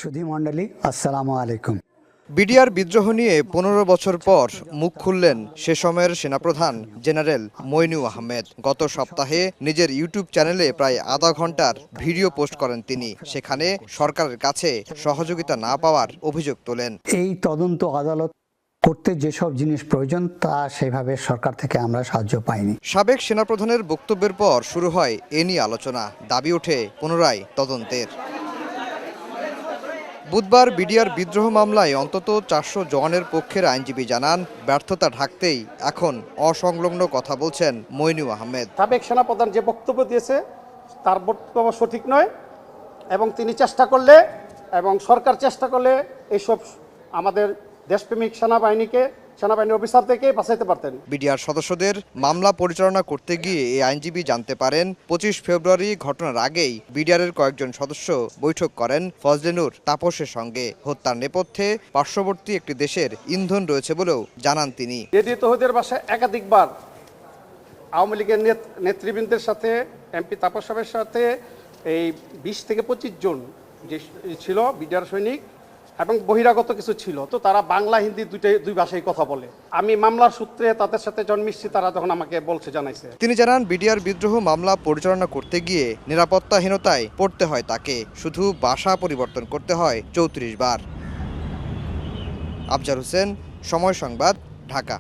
সুধী মণ্ডলী, আসসালামু আলাইকুম। বিডিআর বিদ্রোহ নিয়ে ১৫ বছর পর মুখ খুললেন সে সময়ের সেনাপ্রধান জেনারেল মইনু আহমেদ। গত সপ্তাহে নিজের ইউটিউব চ্যানেলে প্রায় আধা ঘন্টার ভিডিও পোস্ট করেন তিনি। সেখানে সরকারের কাছে সহযোগিতা না পাওয়ার অভিযোগ তোলেন। এই তদন্ত আদালত করতে যেসব জিনিস প্রয়োজন তা সেভাবে সরকার থেকে আমরা সাহায্য পাইনি। সাবেক সেনাপ্রধানের বক্তব্যের পর শুরু হয় এ নিয়ে আলোচনা। দাবি ওঠে পুনরায় তদন্তের। বুধবার বিডিআর বিদ্রোহ মামলায় অন্তত ৪০০ জওয়ানের পক্ষের আইনজীবী জানান, ব্যর্থতা ঢাকতেই এখন অসংলগ্ন কথা বলছেন মইনু আহমেদ। সাবেক সেনাপ্রধান যে বক্তব্য দিয়েছে তার বক্তব্য সঠিক নয় এবং তিনি চেষ্টা করলে এবং সরকার চেষ্টা করলে এইসব আমাদের দেশপ্রেমিক সেনাবাহিনীর অফিসার থেকে বাঁচাইতে পারতেন। বিডিআর সদস্যদের মামলা পরিচালনা করতে গিয়ে এই আইনজীবী জানতে পারেন ২৫ ফেব্রুয়ারি ঘটনার আগেই বিডিআরের কয়েকজন সদস্য বৈঠক করেন ফজলেনুর তাপসের সঙ্গে। হত্যার নেপথ্যে পার্শ্ববর্তী একটি দেশের ইন্ধন রয়েছে বলেও জানান তিনি। এডি তৌহিদের বাসায় একাধিকবার আওয়ামী লীগের নেতৃবৃন্দের সাথে এমপি তাপস সাহেবের সাথে এই ২০ থেকে ২৫ জন যে ছিল বিডিআর সৈনিক এবং বহিরাগত কিছু ছিল, তো তারা বাংলা হিন্দি দুই ভাষায় কথা বলে। আমি মামলার সূত্রে তাদের সাথে জন্মিষ্ছি, তারা যখন আমাকে জানাইছে। তিনি জানান, বিডিআর বিদ্রোহ মামলা পরিচালনা করতে গিয়ে নিরাপত্তাহীনতায় পড়তে হয় তাকে। শুধু ভাষা পরিবর্তন করতে হয় ৩৪ বার। আফজার হোসেন, সময় সংবাদ, ঢাকা।